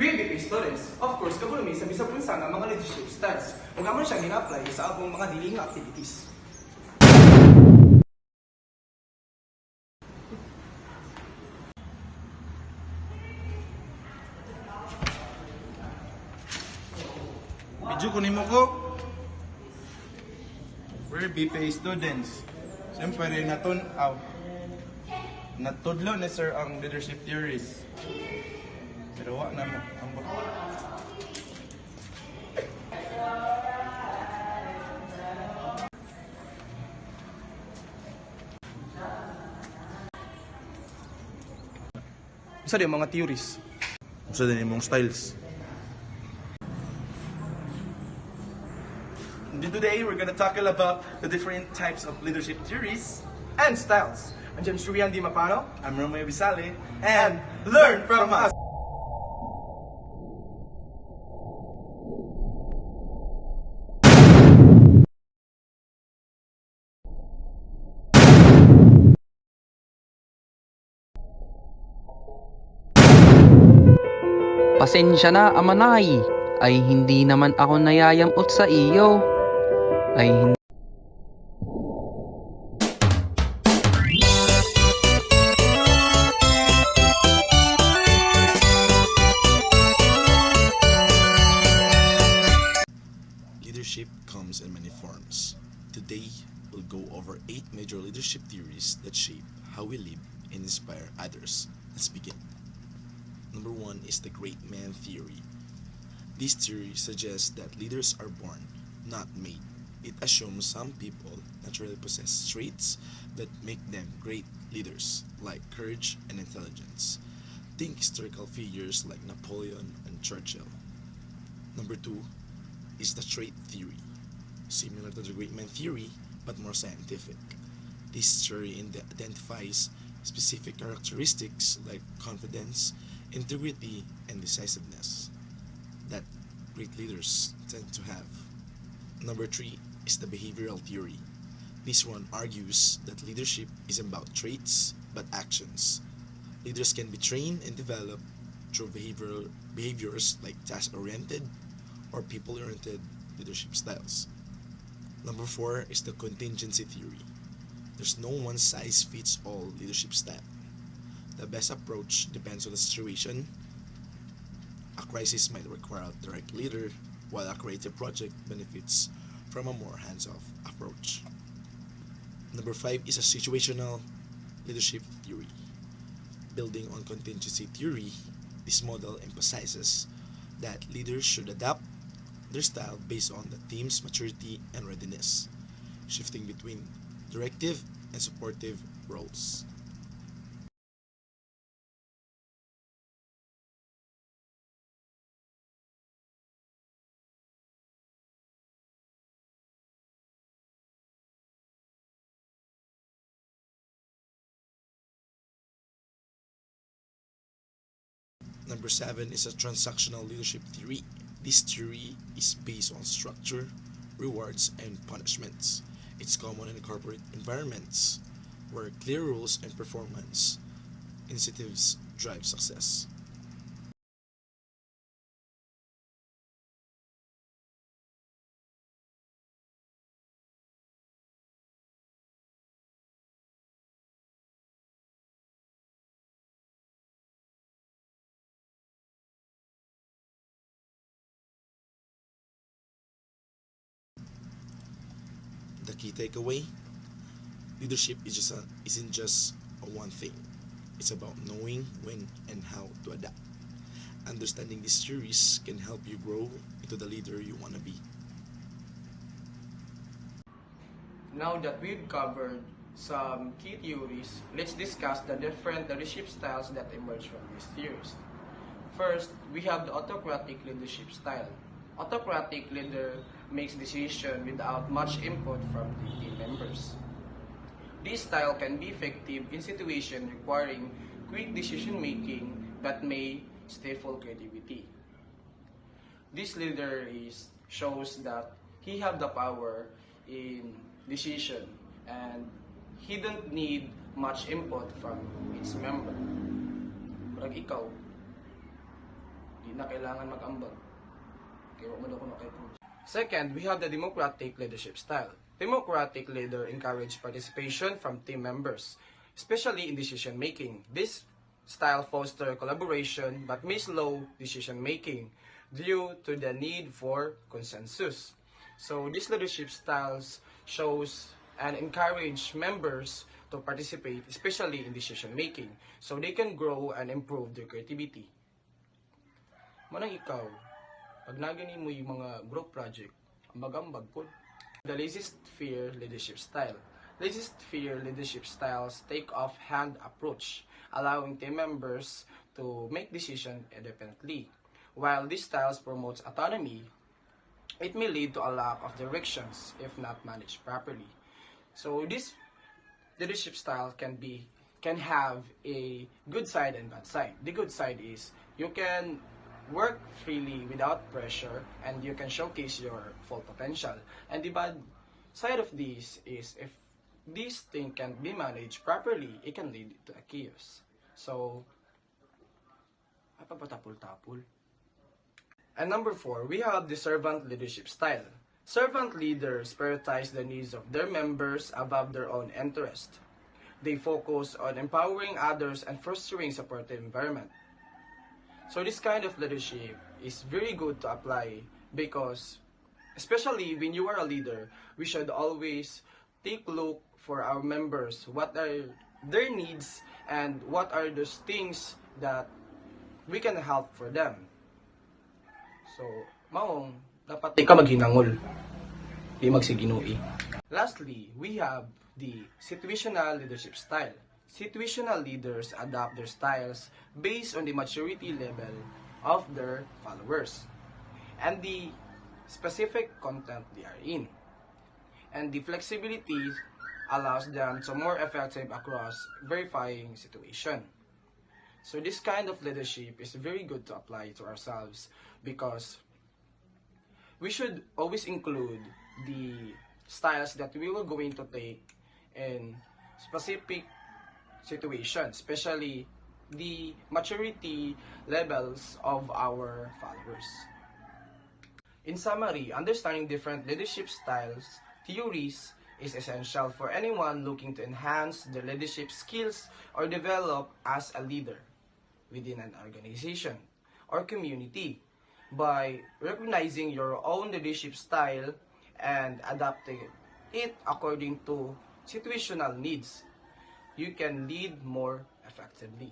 VBP students, of course, kabulumi sa bisag unsa nga mga leadership styles. Ug amon siya gina-apply sa atong mga daily nga activities. Medyo kunin mo ko. We're BPA students. Siyempre, natudlo na sir ang leadership theories. Pero wak na mo. Ambot. Isa din mga theories. Sa din imong styles. Today, we're gonna tackle about the different types of leadership theories and styles. I'm James Rian Di Mapano, I'm Romeo Bisale. and learn from us. Pasensya na, Amanay, ay hindi naman ako nayayamot sa iyo. Ay hindi. Leadership comes in many forms. Today, we'll go over 8 major leadership theories that shape how we live and inspire others. Let's begin. Number 1 is the great man theory. This theory suggests that leaders are born, not made. It assumes some people naturally possess traits that make them great leaders, like courage and intelligence. Think historical figures like Napoleon and Churchill. Number 2 is the trait theory, similar to the great man theory but more scientific. This theory identifies specific characteristics like confidence, integrity, and decisiveness that great leaders tend to have. Number 3 is the behavioral theory. This one argues that leadership isn't about traits but actions. Leaders can be trained and developed through behaviors like task-oriented or people-oriented leadership styles. Number 4 is the contingency theory. There's no one-size-fits-all leadership style. The best approach depends on the situation. A crisis might require a direct leader, while a creative project benefits from a more hands-off approach. Number 5 is a situational leadership theory. Building on contingency theory, this model emphasizes that leaders should adapt their style based on the team's maturity and readiness, shifting between directive and supportive roles. Number 7 is a transactional leadership theory. This theory is based on structure, rewards, and punishments. It's common in corporate environments where clear rules and performance incentives drive success. The key takeaway: leadership isn't just a one thing. It's about knowing when and how to adapt. Understanding these theories can help you grow into the leader you want to be. Now that we've covered some key theories, let's discuss the different leadership styles that emerge from these theories. First, we have the autocratic leadership style. Autocratic leader makes decisions without much input from the team members. This style can be effective in situations requiring quick decision making but may stifle creativity. This leader shows that he have the power in decision and he don't need much input from its member. Parang ikaw, Di na kailangan mag-ambag. Kaya wag mo daw kuno kay Cruz. Second, we have the democratic leadership style. Democratic leader encourage participation from team members, especially in decision making. This style foster collaboration but may slow decision making due to the need for consensus. So these leadership styles shows and encourage members to participate, especially in decision making, so they can grow and improve their creativity. Manang ikaw, pag nagani mo yung mga group project, ambag-ambag po. The laissez-faire leadership style. Laissez-faire leadership styles take off-hand approach, allowing team members to make decisions independently. While these styles promotes autonomy, it may lead to a lack of directions if not managed properly. So this leadership style can have a good side and bad side. The good side is you can work freely without pressure and you can showcase your full potential. And the bad side of this is if this thing can be managed properly, it can lead to a chaos. So, ay papatapol-tapol. And number 4, we have the servant leadership style. Servant leaders prioritize the needs of their members above their own interest. They focus on empowering others and fostering a supportive environment. So this kind of leadership is very good to apply because, especially when you are a leader, we should always take a look for our members, what are their needs and what are those things that we can help for them. So, maong, dapat di ka maghinangol, di magsiginui. Lastly, we have the situational leadership style. Situational leaders adapt their styles based on the maturity level of their followers and the specific content they are in. And the flexibility allows them to more effective across verifying situation. So this kind of leadership is very good to apply to ourselves because we should always include the styles that we will going to take in specific situations, especially the maturity levels of our followers. In summary, understanding different leadership styles, theories, is essential for anyone looking to enhance their leadership skills or develop as a leader within an organization or community. By recognizing your own leadership style and adapting it according to situational needs, you can lead more effectively.